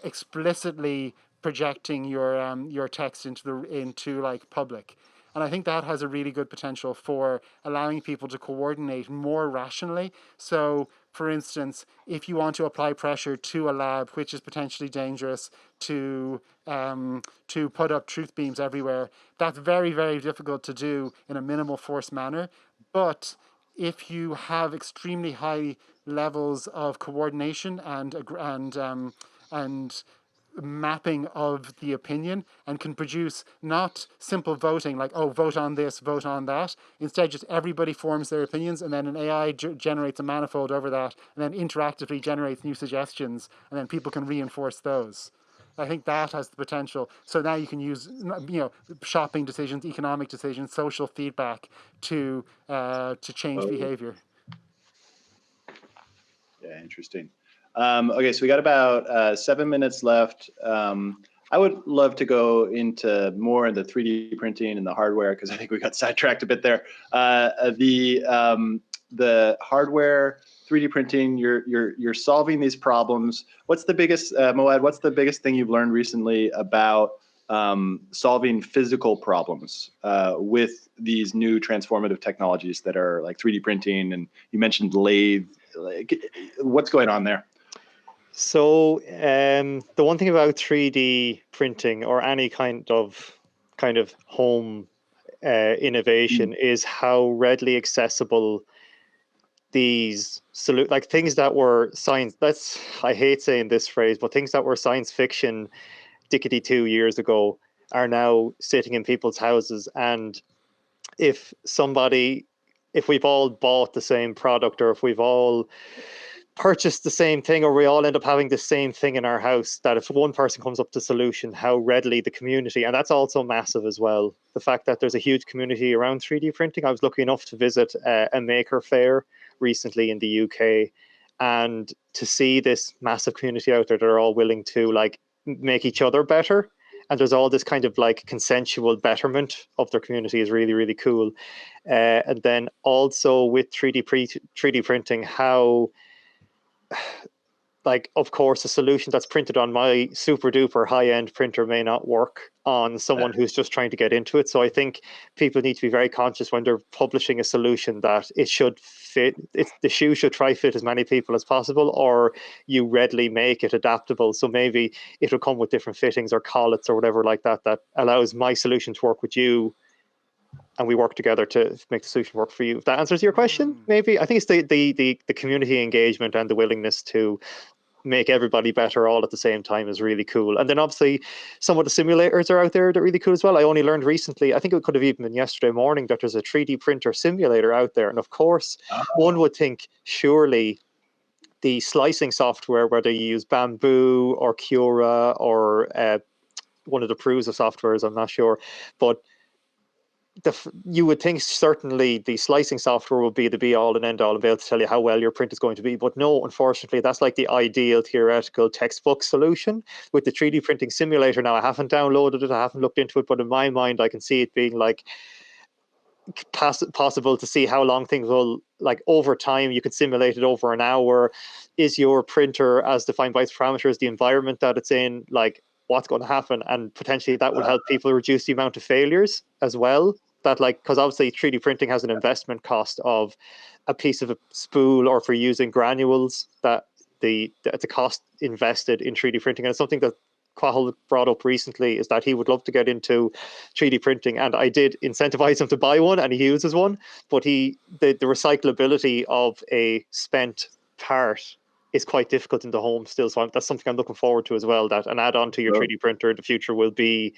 explicitly projecting your text into like public. And I think that has a really good potential for allowing people to coordinate more rationally. So, for instance, if you want to apply pressure to a lab, which is potentially dangerous, to put up truth beams everywhere, that's very, very difficult to do in a minimal force manner. But if you have extremely high levels of coordination and mapping of the opinion, and can produce not simple voting like, oh, vote on this, vote on that. Instead, just everybody forms their opinions, and then an AI generates a manifold over that, and then interactively generates new suggestions, and then people can reinforce those. I think that has the potential. So now you can use, shopping decisions, economic decisions, social feedback to change behavior. Yeah, interesting. Okay, so we got about 7 minutes left. I would love to go into more in the 3D printing and the hardware, because I think we got sidetracked a bit there. the hardware, 3D printing, you're solving these problems. What's the biggest, Moad, what's the biggest thing you've learned recently about solving physical problems with these new transformative technologies that are like 3D printing, and you mentioned lathe? Like, what's going on there? So the one thing about 3D printing or any kind of home innovation is how readily accessible these like things that were science. I hate saying this phrase, but things that were science fiction dickety 2 years ago are now sitting in people's houses. And if we've all bought the same product, or if we've all purchase the same thing, or we all end up having the same thing in our house, that if one person comes up with a solution, how readily the community, and that's also massive as well, the fact that there's a huge community around 3D printing. I was lucky enough to visit a maker fair recently in the UK, and to see this massive community out there that are all willing to like make each other better, and there's all this kind of like consensual betterment of their community is really, really cool. And then also with 3D printing, how, like, of course, a solution that's printed on my super duper high end printer may not work on someone who's just trying to get into it. So I think people need to be very conscious when they're publishing a solution that it should fit. The shoe should try fit as many people as possible, or you readily make it adaptable. So maybe it'll come with different fittings or collets or whatever like that, that allows my solution to work with you, and we work together to make the solution work for you. If that answers your question, maybe. I think it's the community engagement and the willingness to make everybody better all at the same time is really cool. And then obviously some of the simulators are out there that are really cool as well. I only learned recently, I think it could have even been yesterday morning, that there's a 3D printer simulator out there. And of course, one would think surely the slicing software, whether you use Bamboo or Cura or one of the Prusa softwares, I'm not sure, but you would think certainly the slicing software would be the be all and end all and be able to tell you how well your print is going to be. But no, unfortunately, that's like the ideal theoretical textbook solution. With the 3D printing simulator now, I haven't downloaded it, I haven't looked into it, but in my mind, I can see it being like possible to see how long things will, like over time, you could simulate it over an hour. Is your printer, as defined by its parameters, the environment that it's in, like what's going to happen? And potentially that will help people reduce the amount of failures as well. That, like, because obviously 3D printing has an investment cost of a piece of a spool, or for using granules, that the cost invested in 3D printing. And it's something that Quahal brought up recently, is that he would love to get into 3D printing, and I did incentivize him to buy one, and he uses one, but the recyclability of a spent part is quite difficult in the home still. So that's something I'm looking forward to as well, that an add-on to your 3D printer in the future will be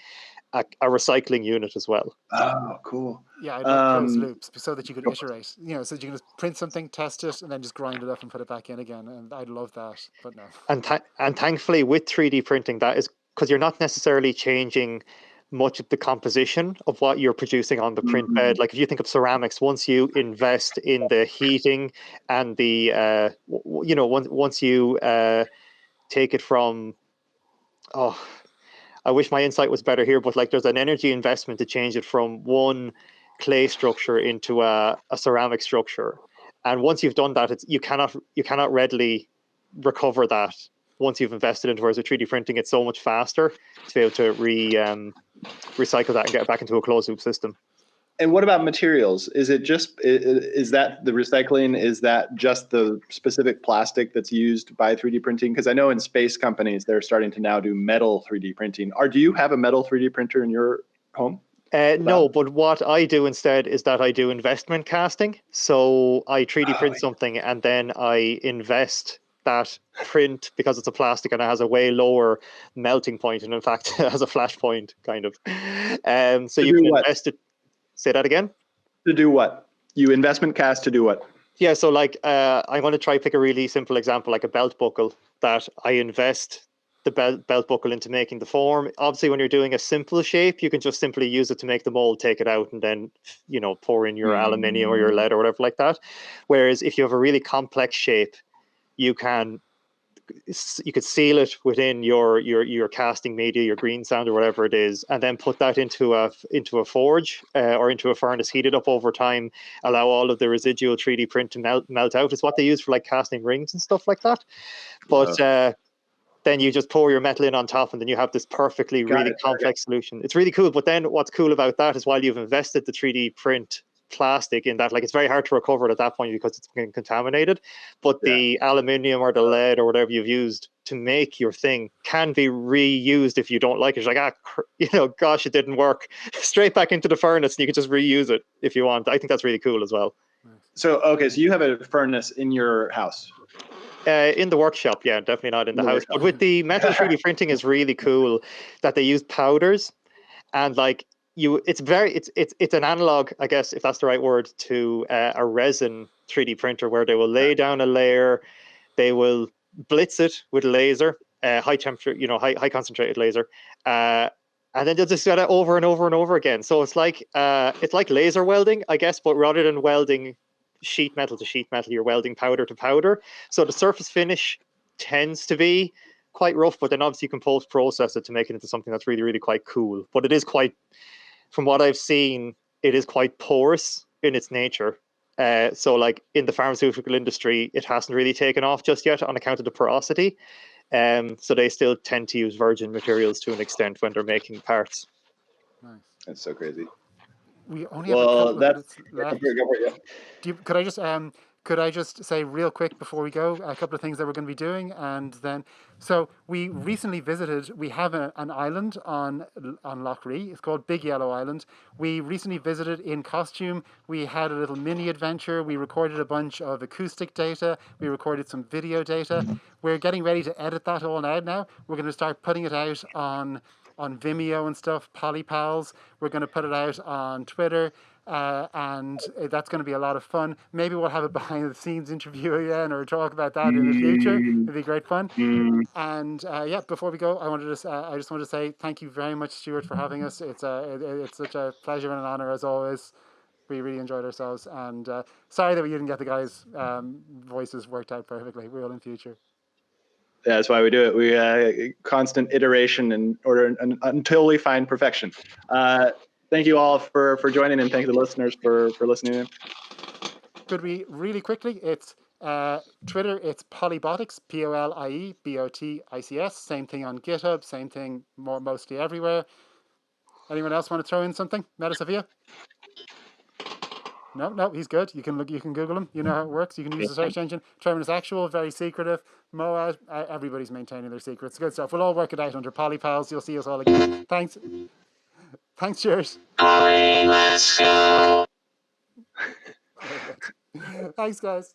a recycling unit as well. Oh, cool. Yeah, I'd love closed loops so that you could iterate, so that you can just print something, test it, and then just grind it up and put it back in again. And I'd love that, but no. And thankfully with 3D printing, that is because you're not necessarily changing much of the composition of what you're producing on the print bed. Like if you think of ceramics, once you invest in the heating and the, once you take it from, I wish my insight was better here, but like there's an energy investment to change it from one clay structure into a ceramic structure. And once you've done that, you cannot readily recover that once you've invested into it. Whereas with 3D printing, it's so much faster to be able to recycle that and get it back into a closed loop system. And what about materials? Is that the recycling? Is that just the specific plastic that's used by 3D printing? Because I know in space companies, they're starting to now do metal 3D printing. Do you have a metal 3D printer in your home? No, but what I do instead is that I do investment casting. So I 3D print something, and then I invest that print, because it's a plastic and it has a way lower melting point, and in fact it has a flash point kind of. So you can invest it. Say that again. To do what? You investment cast to do what? Yeah, so like I'm going to try pick a really simple example, like a belt buckle, that I invest the belt buckle into making the form. Obviously, when you're doing a simple shape, you can just simply use it to make the mold, take it out, and then pour in your aluminium or your lead or whatever like that. Whereas if you have a really complex shape, you can you could seal it within your casting media, your green sand or whatever it is, and then put that into a forge or into a furnace, heat it up over time, allow all of the residual 3D print to melt out. It's what they use for like casting rings and stuff like that. But then you just pour your metal in on top, and then you have this perfectly really complex solution. It's really cool. But then what's cool about that is while you've invested the 3D print plastic in that, like, it's very hard to recover it at that point because it's been contaminated, but the aluminium or the lead or whatever you've used to make your thing can be reused if you don't like it. It's like, gosh, it didn't work. Straight back into the furnace, and you can just reuse it if you want. I think that's really cool as well. So you have a furnace in your house? In the workshop, yeah, definitely not in the house. But with the metal 3D printing is really cool that they use powders, and like it's an analog, I guess, if that's the right word, to a resin 3D printer, where they will lay down a layer, they will blitz it with a laser, high temperature, high concentrated laser, and then they'll just get it over and over and over again. So it's like laser welding, I guess, but rather than welding sheet metal to sheet metal, you're welding powder to powder. So the surface finish tends to be quite rough, but then obviously you can post-process it to make it into something that's really, really quite cool. But it is quite, from what I've seen, it is quite porous in its nature. So like in the pharmaceutical industry, it hasn't really taken off just yet on account of the porosity. So they still tend to use virgin materials to an extent when they're making parts. Nice. That's so crazy. We only have a couple of minutes left. Yeah. Could I just say real quick before we go a couple of things that we're going to be doing, and then so we recently visited. We have an island on Loch Ree. It's called Big Yellow Island. We recently visited in costume. We had a little mini adventure. We recorded a bunch of acoustic data. We recorded some video data. We're getting ready to edit that all out now. We're going to start putting it out on Vimeo and stuff, PolyPals. We're going to put it out on Twitter, and that's going to be a lot of fun. Maybe we'll have a behind-the-scenes interview again, or talk about that in the future. It'd be great fun. And before we go, I just wanted to say thank you very much, Stuart, for having us. It's such a pleasure and an honor as always. We really enjoyed ourselves, and sorry that we didn't get the guys' voices worked out perfectly. We will in future. Yeah, that's why we do it. We constant iteration in order until we find perfection. Thank you all for joining, and thank the listeners for listening in. Could we really quickly? It's Twitter. It's Polybotics, POLIEBOTICS. Same thing on GitHub. Same thing mostly everywhere. Anyone else want to throw in something? Metasofia? No, he's good. You can Google him. You know how it works. You can use the search engine. Terminus Actual, very secretive. Moad, everybody's maintaining their secrets. Good stuff. We'll all work it out under PolyPals. You'll see us all again. Thanks. Cheers. Let's go. Thanks, guys.